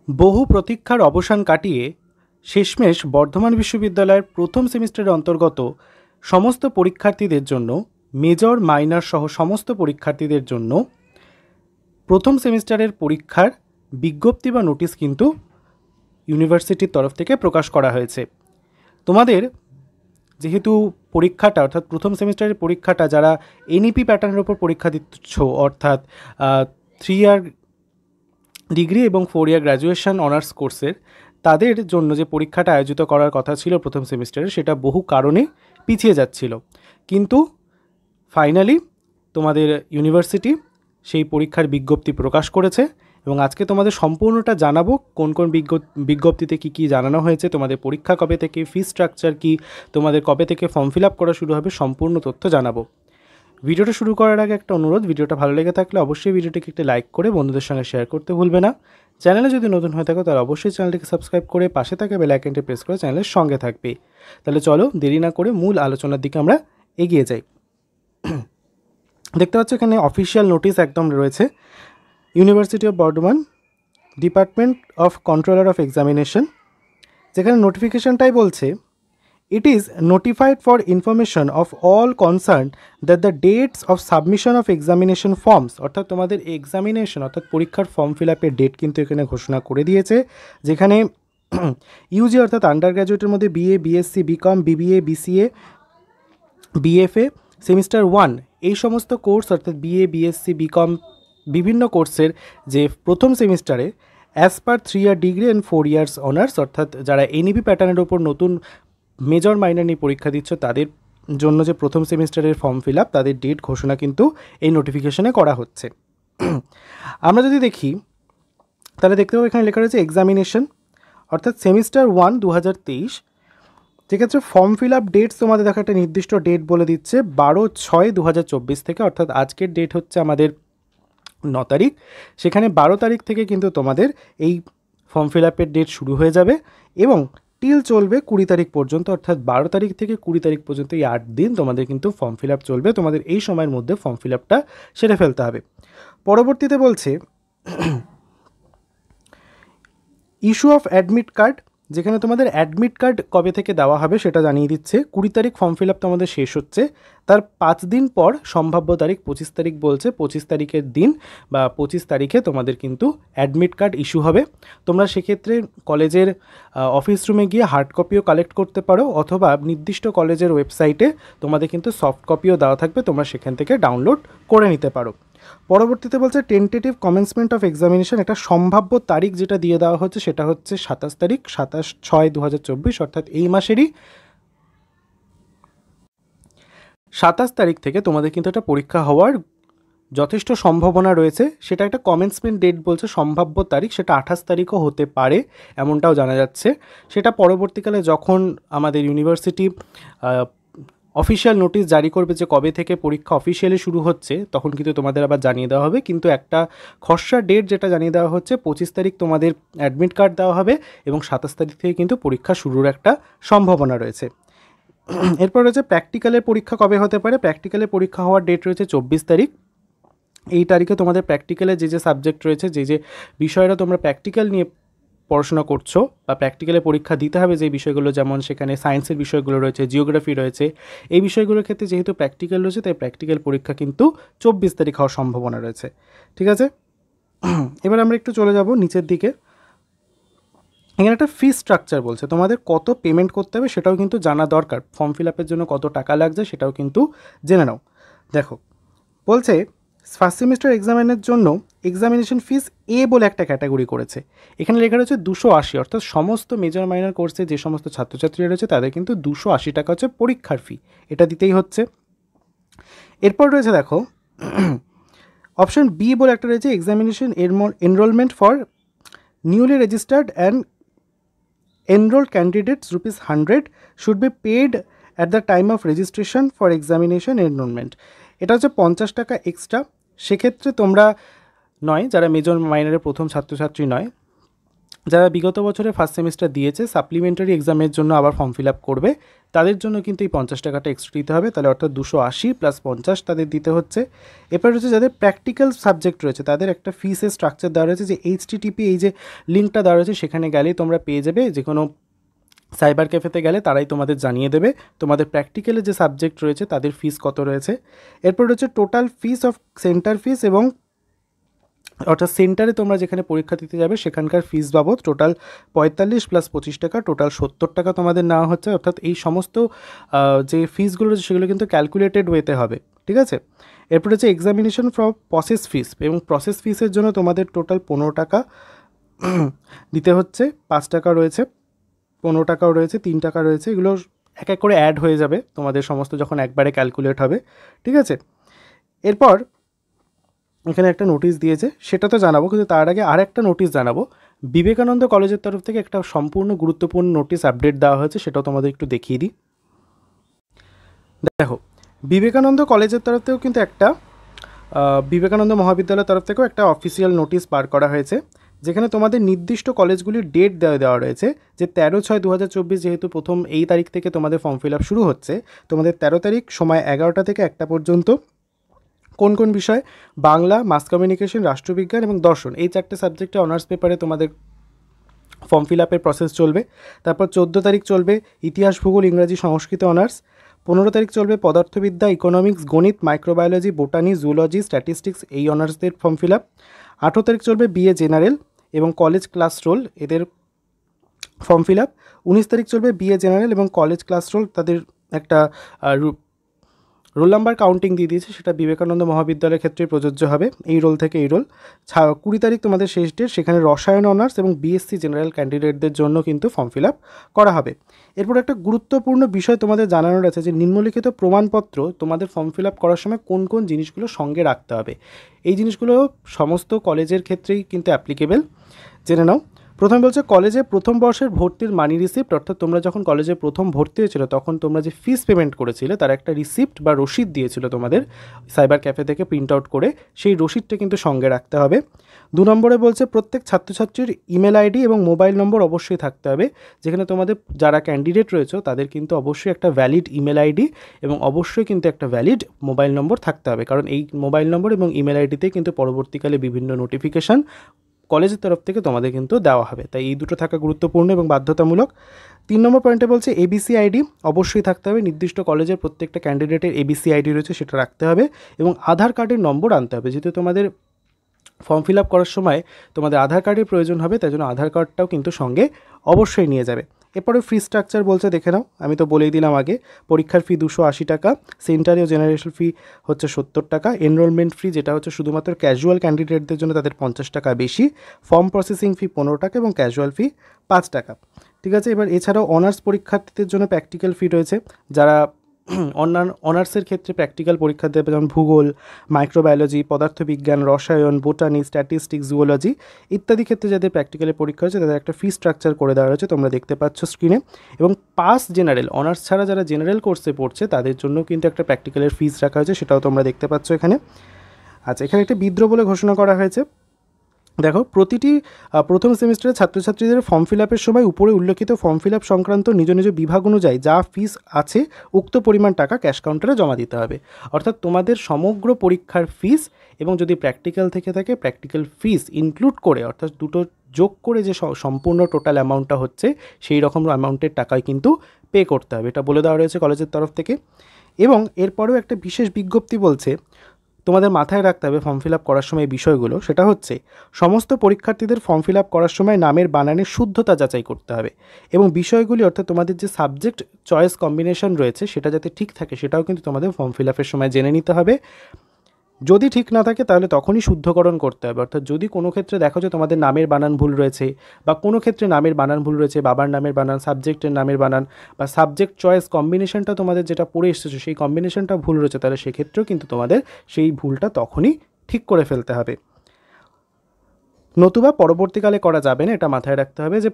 বহু প্রতীক্ষার অবসান কাটিয়ে শেষমেশ বর্ধমান বিশ্ববিদ্যালয়ের প্রথম সেমিস্টারের অন্তর্গত সমস্ত পরীক্ষার্থীদের জন্য, মেজর মাইনর সহ সমস্ত পরীক্ষার্থীদের জন্য প্রথম সেমিস্টারের পরীক্ষার বিজ্ঞপ্তি বা নোটিশ কিন্তু ইউনিভার্সিটির তরফ থেকে প্রকাশ করা হয়েছে। তোমাদের যেহেতু পরীক্ষাটা অর্থাৎ প্রথম সেমিস্টারের পরীক্ষাটা যারা এনইপি প্যাটার্নের ওপর পরীক্ষা দিচ্ছ, অর্থাৎ 3 ইয়ার ডিগ্রি এবং 4 ইয়ার গ্র্যাজুয়েশন অনার্স কোর্সের, তাদের জন্য যে পরীক্ষাটা আয়োজিত করার কথা ছিল প্রথম সেমিস্টারে, সেটা বহু কারণে পিছিয়ে যাচ্ছিল। কিন্তু ফাইনালি তোমাদের ইউনিভার্সিটি সেই পরীক্ষার বিজ্ঞপ্তি প্রকাশ করেছে এবং আজকে তোমাদের সম্পূর্ণটা জানাবো কোন কোন বিজ্ঞপ্তিতে কী কী জানানো হয়েছে, তোমাদের পরীক্ষা কবে থেকে, ফি স্ট্রাকচার কী, তোমাদের কবে থেকে ফর্ম ফিল আপ করা শুরু হবে, সম্পূর্ণ তথ্য জানাবো। ভিডিওটা শুরু করার আগে একটা অনুরোধ, ভিডিওটা ভালো লেগে থাকলে অবশ্যই ভিডিওটিকে একটি লাইক করে বন্ধুদের সঙ্গে শেয়ার করতে ভুলবে না। চ্যানেলে যদি নতুন হয়ে থাকো তাহলে অবশ্যই চ্যানেলটিকে সাবস্ক্রাইব করে পাশে থাকা বেল আইকনটি প্রেস করে চ্যানেলের সঙ্গে থাকবে। তাহলে চলো দেরি না করে মূল আলোচনার দিকে আমরা এগিয়ে যাই। দেখতে পাচ্ছ এখানে অফিসিয়াল নোটিশ একদম রয়েছে। University of Bardhaman, department of controller of examination, যেখানে নোটিফিকেশনটাই বলছে it is notified for information of all concerned that the dates of submission of examination forms, অর্থাৎ তোমাদের এক্সামিনেশন অর্থাৎ পরীক্ষার ফর্ম ফিল আপের ডেট কিন্তু এখানে ঘোষণা করে দিয়েছে, যেখানে ইউজি অর্থাৎ আন্ডার গ্র্যাজুয়েটের মধ্যে BA, BSc, BCom, BBA, BCA, BFA, semester 1 এই সমস্ত কোর্স অর্থাৎ বিএ, বিএসসি, বিকম বিভিন্ন কোর্সের যে প্রথম সেমিস্টারে as per 3 year degree and 4 years honours, অর্থাৎ যারা এনইপি প্যাটার্নের ওপর নতুন মেজর মাইনর নিয়ে পরীক্ষা দিচ্ছ তাদের জন্য যে প্রথম সেমিস্টারের ফর্ম ফিল আপ, তাদের ডেট ঘোষণা কিন্তু এই নোটিফিকেশনে করা হচ্ছে। আমরা যদি দেখি তাহলে দেখতে পাবো এখানে লেখা রয়েছে এক্সামিনেশন অর্থাৎ সেমিস্টার 1 2023, যেক্ষেত্রে ফর্ম ফিল আপ ডেটস তোমাদের দেখা একটা নির্দিষ্ট ডেট বলে দিচ্ছে 12/6/2024 থেকে, অর্থাৎ আজকের ডেট হচ্ছে আমাদের 9 তারিখ, সেখানে 12 তারিখ থেকে কিন্তু তোমাদের এই ফর্ম ফিল আপের ডেট শুরু হয়ে যাবে এবং টিল চলবে 20 তারিখ পর্যন্ত, অর্থাৎ 12 তারিখ থেকে 20 তারিখ পর্যন্ত এই 8 দিন তোমাদের কিন্তু ফর্ম ফিল আপ চলবে। তোমাদের এই সময়ের মধ্যে ফর্ম ফিল আপটা সেরে ফেলতে হবে। পরবর্তীতে বলছে ইস্যু অফ অ্যাডমিট কার্ড, যেখানে তোমাদের অ্যাডমিট কার্ড কবে থেকে দেওয়া হবে সেটা জানিয়ে দিচ্ছে। 20 তারিখ ফর্ম ফিল আপ তোমাদের শেষ হচ্ছে, তার 5 দিন পর সম্ভাব্য তারিখ 25 তারিখ বলছে, 25 তারিখের দিন বা 25 তারিখে তোমাদের কিন্তু অ্যাডমিট কার্ড ইস্যু হবে। তোমরা সেক্ষেত্রে কলেজের অফিস রুমে গিয়ে হার্ড কপিও কালেক্ট করতে পারো, অথবা নির্দিষ্ট কলেজের ওয়েবসাইটে তোমাদের কিন্তু সফট কপিও দেওয়া থাকবে, তোমরা সেখান থেকে ডাউনলোড করে নিতে পারো। পরবর্তীতে বলছে টেন্টেটিভ কমেন্সমেন্ট অফ এক্সামিনেশন, একটা সম্ভাব্য তারিখ যেটা দিয়ে দেওয়া হচ্ছে সেটা হচ্ছে 27 তারিখ, 27/6/2024, অর্থাৎ এই মাসেরই 27 তারিখ থেকে তোমাদের কিন্তু একটা পরীক্ষা হওয়ার যথেষ্ট সম্ভাবনা রয়েছে। সেটা একটা কমেন্সমেন্ট ডেট বলছে, সম্ভাব্য তারিখ সেটা 28 তারিখও হতে পারে এমনটাও জানা যাচ্ছে। সেটা পরবর্তীকালে যখন আমাদের ইউনিভার্সিটি অফিসিয়াল নোটিশ জারি করবে যে কবে থেকে পরীক্ষা অফিসিয়ালি শুরু হচ্ছে, তখন কিন্তু তোমাদের আবার জানিয়ে দেওয়া হবে। কিন্তু একটা খসড়া ডেট যেটা জানিয়ে দেওয়া হচ্ছে 25 তারিখ তোমাদের অ্যাডমিট কার্ড দেওয়া হবে এবং 27 তারিখ থেকে কিন্তু পরীক্ষা শুরুর একটা সম্ভাবনা রয়েছে। এরপর রয়েছে প্র্যাকটিক্যালের পরীক্ষা কবে হতে পারে। প্র্যাকটিক্যালের পরীক্ষা হওয়ার ডেট রয়েছে 24 তারিখ। এই তারিখে তোমাদের প্র্যাকটিক্যালে যে সাবজেক্ট রয়েছে, যে বিষয়টা তোমরা প্র্যাকটিক্যাল নিয়ে পড়াশোনা করছো বা প্র্যাকটিক্যালে পরীক্ষা দিতে হবে যে বিষয়গুলো, যেমন সেখানে সায়েন্সের বিষয়গুলো রয়েছে, জিওগ্রাফি রয়েছে, এই বিষয়গুলোর ক্ষেত্রে যেহেতু প্র্যাকটিক্যাল রয়েছে তাই প্র্যাকটিক্যাল পরীক্ষা কিন্তু 24 তারিখ হওয়ার সম্ভাবনা রয়েছে। ঠিক আছে, এবার আমরা একটু চলে যাব নিচের দিকে। এখানে একটা ফি স্ট্রাকচার বলছে, তোমাদের কত পেমেন্ট করতে হবে সেটাও কিন্তু জানা দরকার। ফর্ম ফিল আপের জন্য কত টাকা লাগছে সেটাও কিন্তু জেনে নাও। দেখো বলছে ফার্স্ট সেমিস্টার এক্সামিনের জন্য এক্সামিনেশন ফিস এ বলে একটা ক্যাটাগরি করেছে। এখানে লেখা রয়েছে 280, অর্থাৎ সমস্ত মেজর মাইনর কোর্সে যে সমস্ত ছাত্রছাত্রীরা রয়েছে তাদের কিন্তু 280 টাকা হচ্ছে পরীক্ষার ফি, এটা দিতেই হচ্ছে। এরপর রয়েছে দেখো অপশন বি বলে একটা রয়েছে, examination enrolment for newly registered and enrolled candidates ₹100 should be paid at the time of registration for examination enrollment. এটা হচ্ছে 50 টাকা এক্সট্রা। সেক্ষেত্রে তোমরা নয়, যারা মেজর মাইনরের প্রথম ছাত্রছাত্রী নয়, যারা বিগত বছরে ফার্স্ট সেমিস্টার দিয়েছে সাপ্লিমেন্টারি এক্সামের জন্য আবার ফর্ম ফিল আপ করবে, তাদের জন্য কিন্তু এই 50 টাকাটা এক্সট্রা দিতে হবে, তাহলে অর্থাৎ 280 প্লাস 50 তাদের দিতে হচ্ছে। এরপর হচ্ছে যাদের প্র্যাকটিক্যাল সাবজেক্ট রয়েছে তাদের একটা ফিসের স্ট্রাকচার দেওয়া রয়েছে, যে HTTP এই যে লিঙ্কটা দেওয়া রয়েছে সেখানে গেলেই তোমরা পেয়ে যাবে, যে কোনো সাইবার ক্যাফেতে গেলে তারাই তোমাদের জানিয়ে দেবে তোমাদের প্র্যাকটিক্যালের যে সাবজেক্ট রয়েছে তাদের ফিস কত রয়েছে। এরপর হচ্ছে total fees of centre fees, এবং অর্থাৎ সেন্টারে তোমরা যেখানে পরীক্ষা দিতে যাবে সেখানকার ফিস বাবদ টোটাল 45 প্লাস 25 টাকা, টোটাল 70 টাকা তোমাদের নেওয়া হচ্ছে। অর্থাৎ এই সমস্ত যে ফিসগুলো রয়েছে সেগুলো কিন্তু ক্যালকুলেটেড ওয়েতে হবে, ঠিক আছে। এরপর হচ্ছে এক্সামিনেশন ফর প্রসেস ফিস, এবং প্রসেস ফিসের জন্য তোমাদের টোটাল 15 টাকা দিতে হচ্ছে, 5 টাকা রয়েছে, 15 টাকাও রয়েছে, 3 টাকা রয়েছে, এগুলো এক এক করে অ্যাড হয়ে যাবে তোমাদের সমস্ত যখন একবারে ক্যালকুলেট হবে, ঠিক আছে। এরপর এখানে একটা নোটিশ দিয়েছে, সেটা তো জানাবো, কিন্তু তার আগে আর একটা নোটিশ জানাবো। বিবেকানন্দ কলেজের তরফ থেকে একটা সম্পূর্ণ গুরুত্বপূর্ণ নোটিশ আপডেট দেওয়া হয়েছে, সেটাও তোমাদের একটু দেখিয়ে দিই। দেখো, বিবেকানন্দ কলেজের তরফ থেকেও কিন্তু একটা বিবেকানন্দ মহাবিদ্যালয়ের তরফ থেকেও একটা অফিসিয়াল নোটিশ বার করা হয়েছে, যেখানে তোমাদের নির্দিষ্ট কলেজগুলির ডেট দেওয়া রয়েছে, যে 13/6/2024 যেহেতু প্রথম এই তারিখ থেকে তোমাদের ফর্ম ফিল আপ শুরু হচ্ছে, তোমাদের 13 তারিখ সময় 11টা থেকে 1টা পর্যন্ত কোন কোন বিষয়, বাংলা, মাস কমিউনিকেশন, রাষ্ট্রবিজ্ঞান এবং দর্শন, এই 4টে সাবজেক্টে অনার্স পেপারে তোমাদের ফর্ম ফিল আপের প্রসেস চলবে। তারপর 14 তারিখ চলবে ইতিহাস, ভূগোল, ইংরাজি, সংস্কৃত অনার্স। 15 তারিখ চলবে পদার্থবিদ্যা, ইকোনমিক্স, গণিত, মাইক্রোবায়োলজি, বোটানি, জুলজি, স্ট্যাটিস্টিক্স, এই অনার্সদের ফর্ম ফিল আপ। 18 তারিখ চলবে বিএ জেনারেল এবং কলেজ ক্লাস রোল, এদের ফর্ম ফিল আপ। 19 তারিখ চলবে বিএ জেনারেল এবং কলেজ ক্লাস রোল, তাদের একটা রোল নাম্বার কাউন্টিং দিয়ে দিয়েছে, সেটা বিবেকানন্দ মহাবিদ্যালয়ের ক্ষেত্রে প্রযোজ্য হবে, এই রোল থেকে এই রোল। 20 তারিখ তোমাদের শেষ ডেট, সেখানে রসায়ন অনার্স এবং বিএসসি জেনারেল ক্যান্ডিডেটদের জন্য কিন্তু ফর্ম ফিল আপ করা হবে। এরপর একটা গুরুত্বপূর্ণ বিষয় তোমাদের জানানোর আছে, যে নিম্নলিখিত প্রমাণপত্র তোমাদের ফর্ম ফিল আপ করার সময় কোন কোন জিনিসগুলো সঙ্গে রাখতে হবে। এই জিনিসগুলো সমস্ত কলেজের ক্ষেত্রেই কিন্তু অ্যাপ্লিকেবল, জেনে নাও। প্রথমে বলছে কলেজে প্রথম বর্ষের ভর্তির মানি রিসিপ্ট, অর্থাৎ তোমরা যখন কলেজে প্রথম ভর্তি হয়েছিল তখন তোমরা যে ফিস পেমেন্ট করেছিলে তার একটা রিসিপ্ট বা রসিদ দিয়েছিল তোমাদের সাইবার ক্যাফে থেকে প্রিন্ট আউট করে, সেই রসিদটা কিন্তু সঙ্গে রাখতে হবে। 2 নম্বরে বলছে প্রত্যেক ছাত্রছাত্রীর ইমেল আইডি এবং মোবাইল নম্বর অবশ্যই থাকতে হবে, যেখানে তোমাদের যারা ক্যান্ডিডেট রয়েছে তাদের কিন্তু অবশ্যই একটা ভ্যালিড ইমেল আইডি এবং অবশ্যই কিন্তু একটা ভ্যালিড মোবাইল নম্বর থাকতে হবে, কারণ এই মোবাইল নম্বর এবং ইমেল আইডিতে কিন্তু পরবর্তীকালে বিভিন্ন নোটিফিকেশান কলেজের তরফ থেকে তোমাদের কিন্তু দেওয়া হবে, তাই এই দুটো থাকা গুরুত্বপূর্ণ এবং বাধ্যতামূলক। 3 নম্বর পয়েন্টে বলছে এবিসি আইডি অবশ্যই থাকতে হবে, নির্দিষ্ট কলেজের প্রত্যেকটা ক্যান্ডিডেটের এবিসি আইডি রয়েছে সেটা রাখতে হবে, এবং আধার কার্ডের নম্বর আনতে হবে, যেহেতু তোমাদের ফর্ম ফিল আপ করার সময় তোমাদের আধার কার্ডের প্রয়োজন হবে, তাই জন্য আধার কার্ডটাও কিন্তু সঙ্গে অবশ্যই নিয়ে যাবে। এরপরে ফি স্ট্রাকচার বলছে, দেখে নাও, আমি তো বলেই দিলাম আগে, পরীক্ষার ফি 280 টাকা, সেন্টারে ও জেনারেশন ফি হচ্ছে 70 টাকা, এনরোলমেন্ট ফি যেটা হচ্ছে শুধুমাত্র ক্যাজুয়াল ক্যান্ডিডেটদের জন্য তাদের 50 টাকা বেশি, ফর্ম প্রসেসিং ফি 15 টাকা এবং ক্যাজুয়াল ফি 5 টাকা, ঠিক আছে। এবার এছাড়াও অনার্স পরীক্ষার্থীদের জন্য প্র্যাকটিক্যাল ফি রয়েছে, যারা অন্যান্য অনার্সের ক্ষেত্রে প্র্যাকটিক্যাল পরীক্ষা দেবে, যেমন ভূগোল, মাইক্রোবায়োলজি, পদার্থবিজ্ঞান, রসায়ন, বোটানি, স্ট্যাটিস্টিক্স, জুওলজি ইত্যাদি ক্ষেত্রে যাদের প্র্যাকটিক্যালের পরীক্ষা হচ্ছে তাদের একটা ফি স্ট্রাকচার করে দেওয়া হয়েছে, তোমরা দেখতে পাচ্ছ স্ক্রিনে। এবং পাস জেনারেল, অনার্স ছাড়া যারা জেনারেল কোর্সে পড়ছে তাদের জন্য কিন্তু একটা প্র্যাকটিক্যালের ফিস রাখা হয়েছে, সেটাও তোমরা দেখতে পাচ্ছ এখানে। আচ্ছা, এখানে একটা বিদ্রোহ বলে ঘোষণা করা হয়েছে। দেখো, প্রতিটি প্রথম সেমিস্টারের ছাত্রছাত্রীদের ফর্ম ফিল আপের সময় উপরে উল্লেখিত ফর্ম ফিল আপ সংক্রান্ত নিজ নিজ বিভাগ অনুযায়ী যা ফিস আছে উক্ত পরিমাণ টাকা ক্যাশ কাউন্টারে জমা দিতে হবে। অর্থাৎ তোমাদের সমগ্র পরীক্ষার ফিস এবং যদি প্র্যাকটিক্যাল থেকে থাকে প্র্যাকটিক্যাল ফিস ইনক্লুড করে, অর্থাৎ দুটো যোগ করে যে সম্পূর্ণ টোটাল অ্যামাউন্টটা হচ্ছে সেই রকম অ্যামাউন্টের টাকাই কিন্তু পে করতে হবে, এটা বলে দেওয়া রয়েছে কলেজের তরফ থেকে। এবং এরপরেও একটা বিশেষ বিজ্ঞপ্তি বলছে তোমাদের মাথায় রাখতে হবে ফর্ম ফিল আপ করার সময় এই বিষয়গুলো, সেটা হচ্ছে সমস্ত পরীক্ষার্থীদের ফর্ম ফিল আপ করার সময় নামের বানানের শুদ্ধতা যাচাই করতে হবে, এবং বিষয়গুলি অর্থাৎ তোমাদের যে সাবজেক্ট চয়েস কম্বিনেশন রয়েছে সেটা যাতে ঠিক থাকে সেটাও কিন্তু তোমাদের ফর্ম ফিল আপের সময় জেনে নিতে হবে। যদি ঠিক না থাকে তাহলে তখনই শুদ্ধকরণ করতে হবে, অর্থাৎ যদি কোনো ক্ষেত্রে দেখো যে তোমাদের নামের বানান ভুল রয়েছে বা কোনো ক্ষেত্রে নামের বানান ভুল রয়েছে, বাবার নামের বানান, সাবজেক্টের নামের বানান বা সাবজেক্ট চয়েস কম্বিনেশনটা তোমাদের যেটা পড়ে এসেছো সেই কম্বিনেশনটা ভুল রয়েছে, তাহলে সেক্ষেত্রেও কিন্তু তোমাদের সেই ভুলটা তখনই ঠিক করে ফেলতে হবে, নতুবা পরবর্তীকালে করা যাবে না, এটা মাথায় রাখতে হবে যে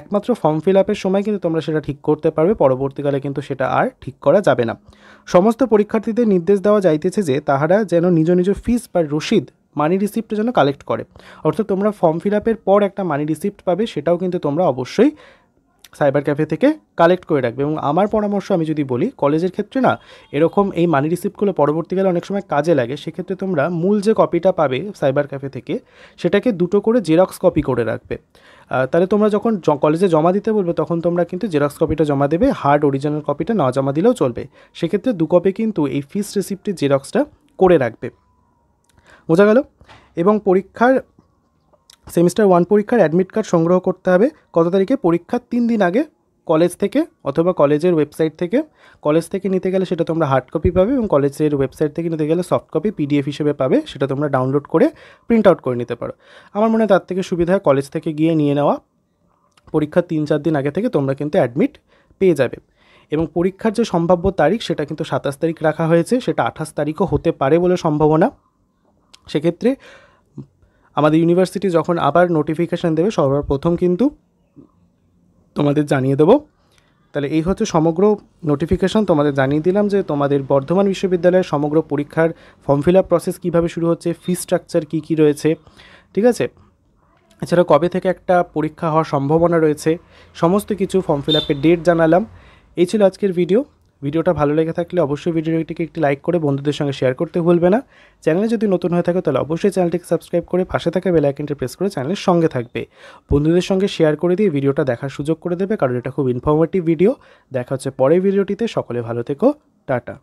একমাত্র ফর্ম ফিল আপের সময় কিন্তু তোমরা সেটা ঠিক করতে পারবে, পরবর্তীকালে কিন্তু সেটা আর ঠিক করা যাবে না। সমস্ত পরীক্ষার্থীদের নির্দেশ দেওয়া যাইতেছে যে তাহারা যেন নিজ নিজ ফিস বা রসিদ মানি রিসিপ্ট যেন কালেক্ট করে। অর্থাৎ তোমরা ফর্ম ফিল আপের পর একটা মানি রিসিপ্ট পাবে, সেটাও কিন্তু তোমরা অবশ্যই সাইবার ক্যাফে থেকে কালেক্ট করে রাখবে। এবং আমার পরামর্শ আমি যদি বলি, কলেজের ক্ষেত্রে না এরকম এই মানি রিসিপ্টগুলো পরবর্তীকালে অনেক সময় কাজে লাগে। সেক্ষেত্রে তোমরা মূল যে কপিটা পাবে সাইবার ক্যাফে থেকে, সেটাকে 2টো করে জেরক্স কপি করে রাখবে। তাহলে তোমরা যখন কলেজে জমা দিতে বলবে তখন তোমরা কিন্তু জেরক্স কপিটা জমা দেবে, হার্ড অরিজিনাল কপিটা না জমা দিলেও চলবে। সেক্ষেত্রে 2 কপি কিন্তু এই ফিস রিসিপ্টের জেরক্সটা করে রাখবে। বোঝা গেল? এবং পরীক্ষার সেমিস্টার 1 পরীক্ষার অ্যাডমিট কার্ড সংগ্রহ করতে হবে কত তারিখে? পরীক্ষার 3 দিন আগে কলেজ থেকে অথবা কলেজের ওয়েবসাইট থেকে। কলেজ থেকে নিতে গেলে সেটা তোমরা হার্ড কপি পাবে, এবং কলেজের ওয়েবসাইট থেকে নিতে গেলে সফট কপি PDF হিসেবে পাবে, সেটা তোমরা ডাউনলোড করে প্রিন্ট আউট করে নিতে পারো। আমার মনে হয় তার থেকে সুবিধা হয় কলেজ থেকে গিয়ে নিয়ে নেওয়া। পরীক্ষার 3-4 দিন আগে থেকে তোমরা কিন্তু অ্যাডমিট পেয়ে যাবে। এবং পরীক্ষার যে সম্ভাব্য তারিখ সেটা কিন্তু 27 তারিখ রাখা হয়েছে, সেটা 28 তারিখও হতে পারে বলে সম্ভাবনা। সেক্ষেত্রে আমাদের ইউনিভার্সিটি যখন আবার নোটিফিকেশান দেবে সর্বপ্রথম কিন্তু তোমাদের জানিয়ে দেবো। তাহলে এই হচ্ছে সমগ্র নোটিফিকেশান, তোমাদের জানিয়ে দিলাম যে তোমাদের বর্ধমান বিশ্ববিদ্যালয়ের সমগ্র পরীক্ষার ফর্ম ফিল আপ প্রসেস কীভাবে শুরু হচ্ছে, ফি স্ট্রাকচার কী কী রয়েছে, ঠিক আছে। এছাড়া কবে থেকে একটা পরীক্ষা হওয়ার সম্ভাবনা রয়েছে, সমস্ত কিছু ফর্ম ফিল আপের ডেট জানালাম। এই ছিল আজকের ভিডিওটা ভালো লেগে থাকলে অবশ্যই ভিডিওটিকে একটি লাইক করে বন্ধুদের সঙ্গে শেয়ার করতে ভুলবে না। চ্যানেলে যদি নতুন হয়ে থাকো তাহলে অবশ্যই চ্যানেলটিকে সাবস্ক্রাইব করে পাশে থাকা বেল আইকনটি প্রেস করে চ্যানেলের সঙ্গে থাকবে। বন্ধুদের সঙ্গে শেয়ার করে দিয়ে ভিডিওটা দেখার সুযোগ করে দেবে, কারণ এটা খুব ইনফরমেটিভ ভিডিও। দেখা হচ্ছে পরের ভিডিওটিতে। সকলে ভালো থেকো, টাটা।